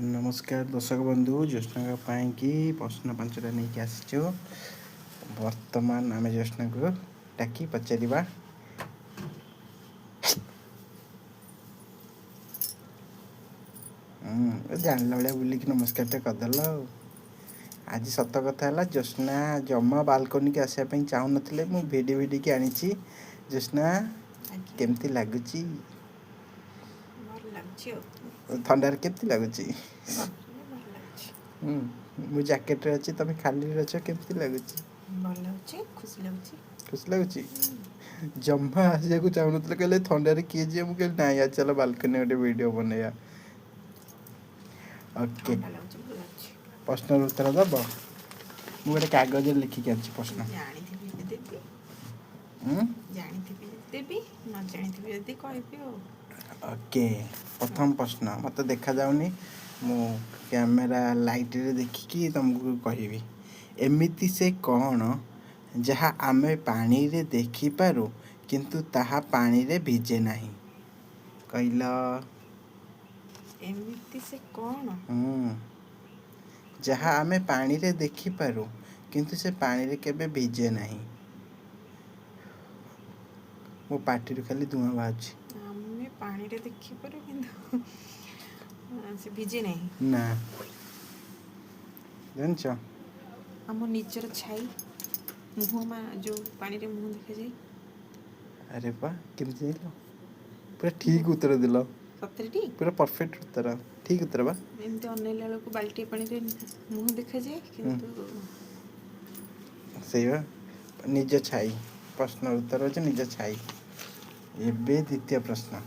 नमस्कार दर्शक बंधु ज्योत्ना कि प्रश्न 5टा नहीं आसी बर्तमान आम ज्योत्ना को डाकी पचार जानला भाया बुलिक नमस्कार करदेल आज सत कथा है ज्योत्ना जमा बालकनी की आसपा चाहू ना मु भिडी भिडी की आनी ज्योत्ना केमती लगुच थंडार केमती लगुच मु जैकेट रे अच्छी तुम खाली अच्छ केमती लगुच खुशी लगुच जमा आसा को चाहू ना कहले थंडार किए जी मुझे ना आज चलो बालकनी गोटे वीडियो बनैया ओके प्रश्न उत्तर दब मु गोटे कागज लिखिक आनी प्रश्न ओके प्रथम प्रश्न मत देखा जाऊनी मु कैमेरा लाइट रे देखिकी तुमको कहबी एमिति से कौन जहाँ आमे पानी रे देखि पारू किंतु ताहा पानी रे भिजे नहीं कहल एमिति से कौन जहाँ आमे पानी रे देखि पारू किंतु से पानी रे केबे भिजे नहीं मो पार्टी रे खाली धुआं बाज आमे पानी रे देखि पारू किंतु से भिजे नहीं ना जानछ हम निजर छाई मुह मा जो पानी रे मुह देखा जाए अरे बा केमती जाइलो पूरा ठीक उत्तर दिलो सतरे ठीक पूरा परफेक्ट उत्तर ठीक उत्तर बा एमते अनेला लोक बाल्टी पानी रे मुह देखा जाए किंतु सही बा निज छाई प्रश्न उत्तर हो निज छाई एबे द्वितीय प्रश्न है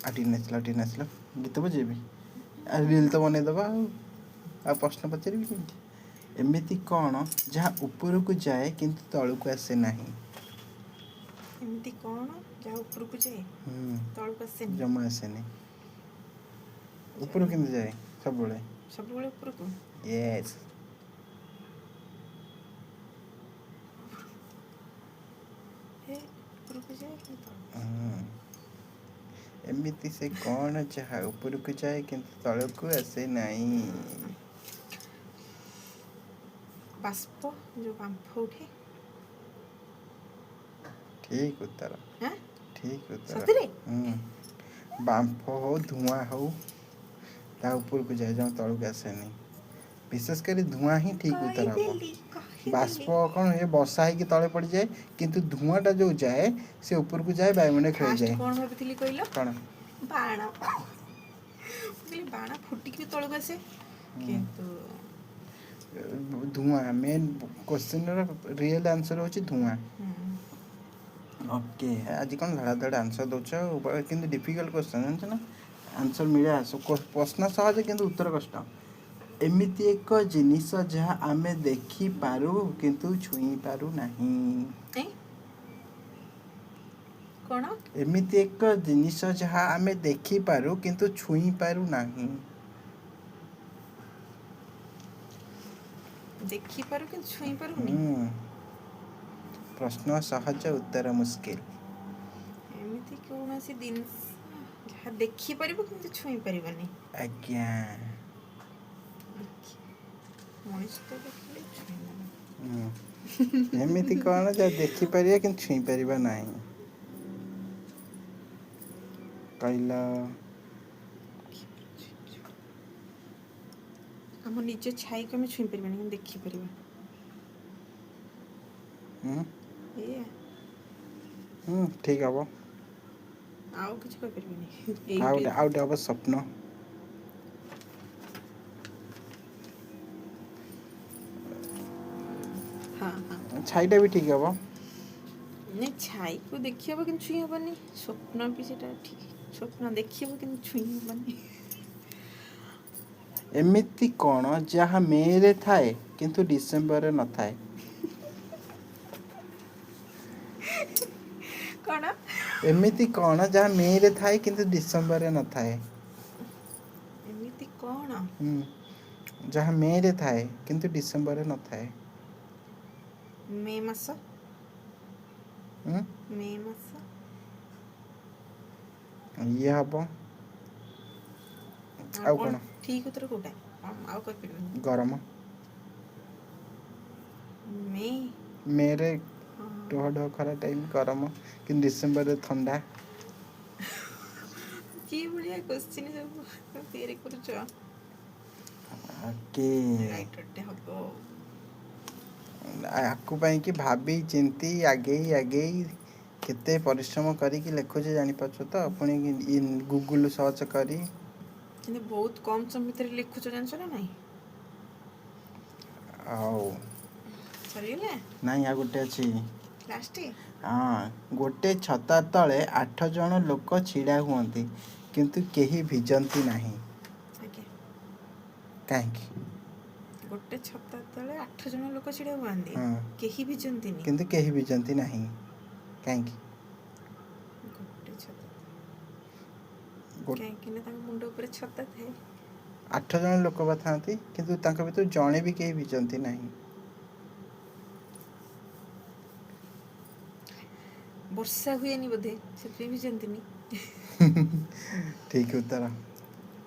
आटी नाचल गीत बजेबी रील तो बनई दबा आ प्रश्न पचारि एमिति कौन जहाँ ऊपर को जाए किंतु तल को आसे नहीं एमिति कौन जहाँ ऊपर को जाए तल को आसे जमा आसे नहीं ऊपर किंतु जाए सब बड़े ऊपर को यस ऊपर को जाए किंतु एमिति से कौन जहाँ ऊपर को जाए किंतु तल को आसे नहीं बाष्प जो बांफ उठे ठीक उत्तर हाँ ठीक उत्तर सतरे बांफ हो धुआं हो ता ऊपर को जाए जहाँ तल को आसे नहीं विशेष कर धुआं ही ठीक उत्तर हम बाष्प कौन ये वर्षा है कि तले पड़ जाए किंतु धुआं टा जो जाए से ऊपर को जाए वायुमंडल खेल जाए कौन भाबी कहलो कौन बाण बाण फुटी के तल को आसे किंतु धुआं मेन क्वेश्चन रियल आंसर होची धुआं ओके आज कौन धड़ा धड़ आंसर दौच कि डिफिकल्ट क्वेश्चन जानछ ना आंसर मिले प्रश्न सहज किंतु उत्तर कष्ट एमिति एक जिनिस जहाँ आमे देखि पारू किंतु छुई पारू नहीं कौन एमिति एक जिनिस जहाँ आमे देखि पारू किंतु छुई पारू नहीं देखि पारू कि छुई पारू नहीं प्रश्न सहज उत्तर मुश्किल एमिति कौन सी दिन जहाँ देखि पारिबो किंतु छुई पारिबनी आज्ञा मनीष तो देखले छुई एमिति कौन जहाँ देखि पारिया किंतु छुई पारिबा नहीं कहला हम निज छाई को हम छुई पारिबानी हम देखि पारिबा ठीक हम आउ किछ कह पारिबानी आउट हम स्वप्न हाँ छाईटा भी ठीक हम नहीं छाई को देखि हबो किंतु छुई हबनी स्वप्न भी सेटा ठीक स्वप्न देखि हबो किंतु छुई हबनी एमिति कौन जहाँ मेरे थाए किंतु डिसेम्बर रे न थाए कौन एमिति कौन जहाँ मेरे थाए किंतु डिसेम्बर रे न थाए एमिति कौन जहाँ मेरे थाए किंतु डिसेम्बर रे न थाए मे मास ये हम ଆଉ କ'ଣ? ଠିକ ଉତ୍ତର କୋଉଟା? ଆଉ କହିପାରିବନି। ଗରମ। ମେ। ମେରେ ହଁ। ଡହ ଡହ ଖରା ଟାଇମ୍ ଗରମ, କିନ୍ତୁ ଡିସେମ୍ବରରେ ଥଣ୍ଡା। କି ଭଳିଆ କୋଶ୍ଚିନ୍ ସବୁ ତିଆରି କରୁଛ? କି ରାଇଟରଟେ ହବ। ଆକୁ ପାଇଁକି ଭାବି ଚିନ୍ତି ଆଗେଇ କେତେ ପରିଶ୍ରମ କରିକି ଲେଖୁଛି ଜାଣିପାରୁଛ ତ, ପୁଣି ଗୁଗୁଲ ସର୍ଚ୍ଚ କରି। କିନ୍ତୁ ବହୁତ କମ୍ ସମୟ ଭିତରେ ଲେଖୁଛ, ଜାଣିଛ ନା ନାହିଁ? ଆଉ ସରିଗଲା ନାଇଁ, ଆଉ ଗୋଟେ ଅଛି। ଲାଷ୍ଟ। ହଁ, ଗୋଟେ ଛତା ତଳେ 8 ଜଣ ଲୋକ ଛିଡ଼ା ହୁଅନ୍ତି, କିନ୍ତୁ କେହି ଭିଜନ୍ତି ନାହିଁ। ଆଜ୍ଞା। କାହିଁକି? ଗୋଟେ ଛତା ତଳେ 8 ଜଣ ଲୋକ ଛିଡ଼ା ହୁଅନ୍ତି, ହଁ, କେହି ଭିଜନ୍ତିନି। କିନ୍ତୁ କେହି ଭିଜନ୍ତି ନାହିଁ। କାହିଁକି? ଗୋଟେ ଛତା, ଗୋ- କାହିଁକି ନା ତାଙ୍କ ମୁଣ୍ଡ ଉପରେ ଛତା ଥାଏ। 8 ଜଣ ଲୋକ ବା ଥାନ୍ତି, କିନ୍ତୁ ତାଙ୍କ ଭିତରୁ ଜଣେ ବି କେହି ଭିଜନ୍ତି ନାହିଁ। ବର୍ଷା ହୁଏନି ବୋଧେ, ସେଥିପାଇଁ ଭିଜନ୍ତିନି। ଠିକ ଉତ୍ତର,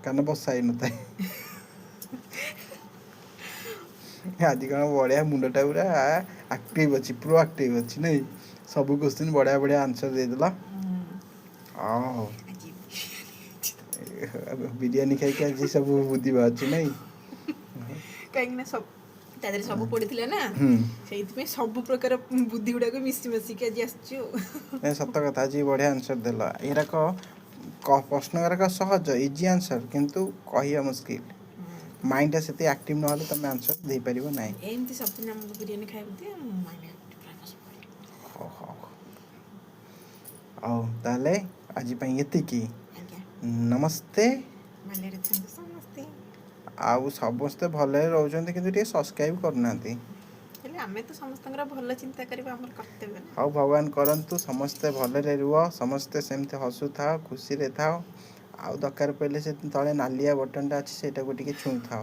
କାରଣ ବର୍ଷା ହେଇନଥାଏ। ଆଜି କ'ଣ ବଢ଼ିଆ ମୁଣ୍ଡଟା ପୁରା ଆକ୍ଟିଭ ଅଛି, ପ୍ରୋ ଆକ୍ଟିଭ ଅଛି ନାଇଁ? ସବୁ କୋଶ୍ଚିନ୍ ବଢ଼ିଆ ଆନ୍ସର ଦେଇଦେଲ। ହଉ, ଆଜି ବିରିୟାନୀ ଖାଇକି ଆଜି ସବୁ ବୁଦ୍ଧି ବାହାରୁଛି ନାଇଁ? କାହିଁକି ନା ସବୁ ତା ଦେହରେ ସବୁ ପଡ଼ିଥିଲା ନା, ହୁଁ, ସେଇଥିପାଇଁ ସବୁ ପ୍ରକାର ବୁଦ୍ଧି ଗୁଡ଼ାକ ମିଶି ମାଶିକି ଆଜି ଆସିଛି ଆଉ। ନାଇଁ ସତ କଥା, ଆଜି ବଢ଼ିଆ ଆନ୍ସର ଦେଲ। ଏଗୁଡ଼ାକ ପ୍ରଶ୍ନ ଗୁଡ଼ାକ ସହଜ, ଇଜି ଆନ୍ସର, କିନ୍ତୁ କହିବା ମୁସ୍କିଲ। ମାଇଣ୍ଡଟା ସେତେ ଆକ୍ଟିଭ ନହେଲେ ତମେ ଆନ୍ସର ଦେଇପାରିବ ନାହିଁ। ଏମିତି ସବୁଦିନ ଆମକୁ ବିରିୟାନୀ ଖାଇବାକୁ ଦିଅ, ମୁଁ ମାଇଣ୍ଡ ହଉ ହଉ ହଉ, ତାହେଲେ ଆଜି ପାଇଁ ଏତିକି। ଆଜ୍ଞା। ନମସ୍ତେ। ଭଲରେ ଥାନ୍ତୁ ସମସ୍ତେ। ଆଉ ସମସ୍ତେ ଭଲରେ ରହୁଛନ୍ତି, କିନ୍ତୁ ଟିକେ ସବସ୍କ୍ରାଇବ୍ କରୁନାହାନ୍ତି। ହେଲେ ଆମେ ତ ସମସ୍ତଙ୍କର ଭଲ ଚିନ୍ତା କରିବା ଆମର କର୍ତ୍ତବ୍ୟ ନା। ହଉ, ଭଗବାନ କରନ୍ତୁ ସମସ୍ତେ ଭଲରେ ରୁହ, ସମସ୍ତେ ସେମିତି ହସୁଥାଅ, ଖୁସିରେ ଥାଅ। ଆଉ ଦରକାର ପଡ଼ିଲେ ସେ ତଳେ ନାଲିଆ ବଟନଟା ଅଛି, ସେଇଟାକୁ ଟିକେ ଛୁଉଁଥାଅ।